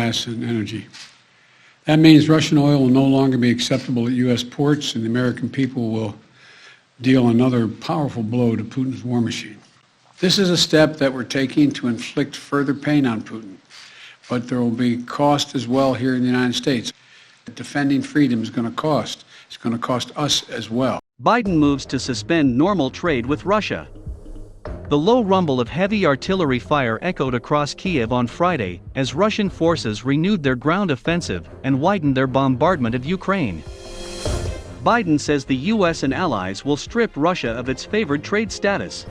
gas, and energy. That means Russian oil will no longer be acceptable at U.S. ports, and the American people will deal another powerful blow to Putin's war machine. This is a step that we're taking to inflict further pain on Putin, but there will be cost as well here in the United States. Defending freedom is going to cost. It's going to cost us as well. Biden moves to suspend normal trade with Russia. The low rumble of heavy artillery fire echoed across Kyiv on Friday as Russian forces renewed their ground offensive and widened their bombardment of Ukraine. Biden says the U.S. and allies will strip Russia of its favored trade status.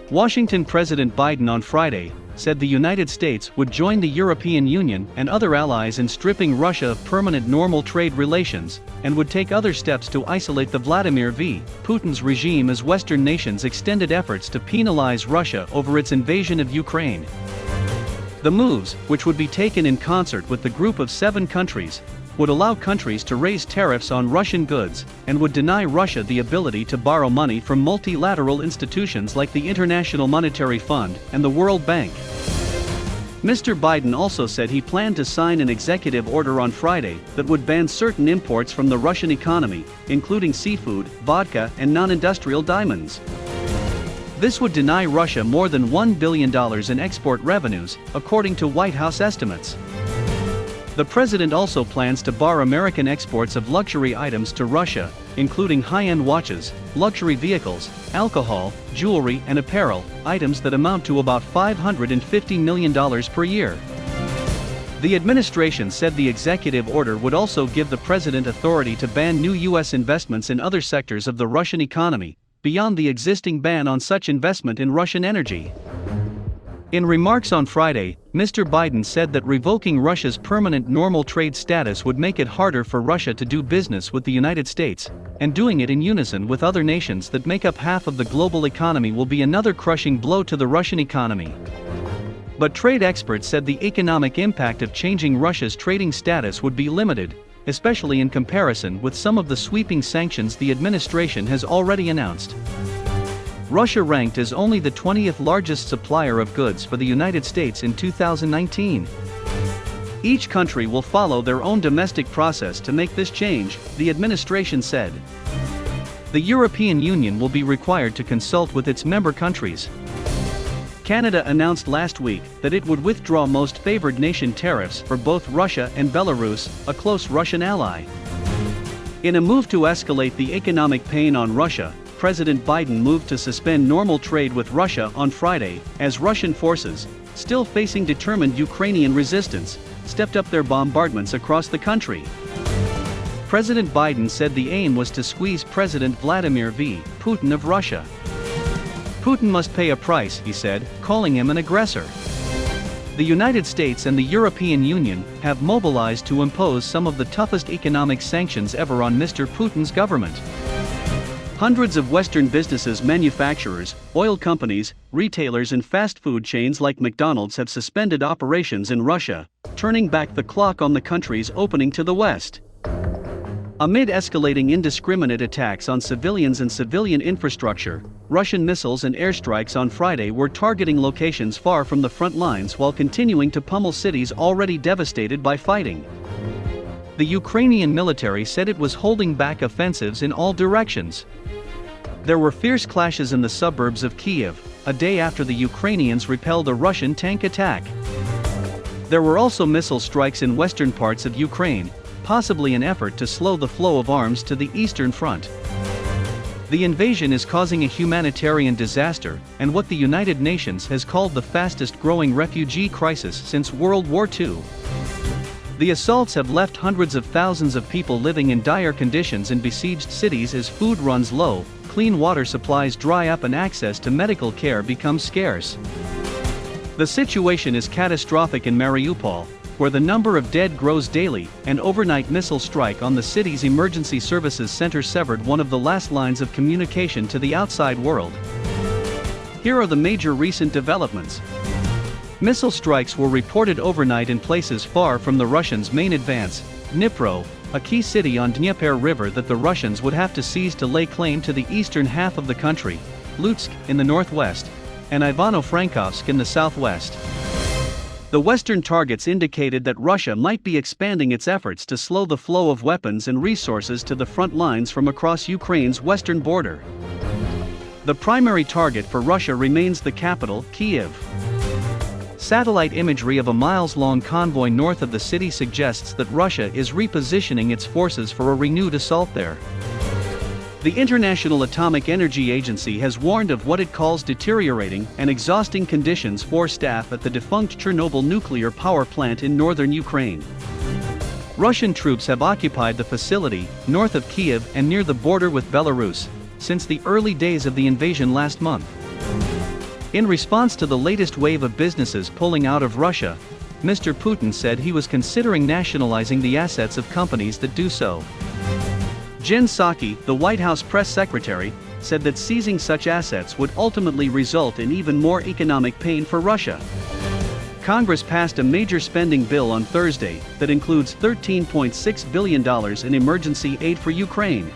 Washington President Biden on Friday said the United States would join the European Union and other allies in stripping Russia of permanent normal trade relations, and would take other steps to isolate the Vladimir V. Putin's regime as Western nations extended efforts to penalize Russia over its invasion of Ukraine. The moves, which would be taken in concert with the group of 7 countries, would allow countries to raise tariffs on Russian goods, and would deny Russia the ability to borrow money from multilateral institutions like the International Monetary Fund and the World Bank. Mr. Biden also said he planned to sign an executive order on Friday that would ban certain imports from the Russian economy, including seafood, vodka, and non-industrial diamonds. This would deny Russia more than $1 billion in export revenues, according to White House estimates. The president also plans to bar American exports of luxury items to Russia, including high-end watches, luxury vehicles, alcohol, jewelry, and apparel, items that amount to about $550 million per year. The administration said the executive order would also give the president authority to ban new U.S. investments in other sectors of the Russian economy, beyond the existing ban on such investment in Russian energy. In remarks on Friday, Mr. Biden said that revoking Russia's permanent normal trade status would make it harder for Russia to do business with the United States, and doing it in unison with other nations that make up half of the global economy will be another crushing blow to the Russian economy. But trade experts said the economic impact of changing Russia's trading status would be limited, especially in comparison with some of the sweeping sanctions the administration has already announced. Russia ranked as only the 20th largest supplier of goods for the United States in 2019. Each country will follow their own domestic process to make this change, the administration said. The European Union will be required to consult with its member countries. Canada announced last week that it would withdraw most favored nation tariffs for both Russia and Belarus, a close Russian ally. In a move to escalate the economic pain on Russia, President Biden moved to suspend normal trade with Russia on Friday, as Russian forces, still facing determined Ukrainian resistance, stepped up their bombardments across the country. President Biden said the aim was to squeeze President Vladimir V. Putin of Russia. Putin must pay a price, he said, calling him an aggressor. The United States and the European Union have mobilized to impose some of the toughest economic sanctions ever on Mr. Putin's government. Hundreds of Western businesses, manufacturers, oil companies, retailers and fast food chains like McDonald's have suspended operations in Russia, turning back the clock on the country's opening to the West. Amid escalating indiscriminate attacks on civilians and civilian infrastructure, Russian missiles and airstrikes on Friday were targeting locations far from the front lines while continuing to pummel cities already devastated by fighting. The Ukrainian military said it was holding back offensives in all directions. There were fierce clashes in the suburbs of Kyiv, a day after the Ukrainians repelled a Russian tank attack. There were also missile strikes in western parts of Ukraine, possibly an effort to slow the flow of arms to the eastern front. The invasion is causing a humanitarian disaster and what the United Nations has called the fastest-growing refugee crisis since World War II. The assaults have left hundreds of thousands of people living in dire conditions in besieged cities as food runs low, clean water supplies dry up and access to medical care becomes scarce. The situation is catastrophic in Mariupol, where the number of dead grows daily. An overnight missile strike on the city's emergency services center severed one of the last lines of communication to the outside world. Here are the major recent developments. Missile strikes were reported overnight in places far from the Russians' main advance, Dnipro, a key city on Dnieper River that the Russians would have to seize to lay claim to the eastern half of the country, Lutsk in the northwest, and Ivano-Frankovsk in the southwest. The Western targets indicated that Russia might be expanding its efforts to slow the flow of weapons and resources to the front lines from across Ukraine's western border. The primary target for Russia remains the capital, Kyiv. Satellite imagery of a miles-long convoy north of the city suggests that Russia is repositioning its forces for a renewed assault there. The International Atomic Energy Agency has warned of what it calls deteriorating and exhausting conditions for staff at the defunct Chernobyl nuclear power plant in northern Ukraine. Russian troops have occupied the facility, north of Kyiv and near the border with Belarus, since the early days of the invasion last month. In response to the latest wave of businesses pulling out of Russia, Mr. Putin said he was considering nationalizing the assets of companies that do so. Jen Psaki, the White House press secretary, said that seizing such assets would ultimately result in even more economic pain for Russia. Congress passed a major spending bill on Thursday that includes $13.6 billion in emergency aid for Ukraine.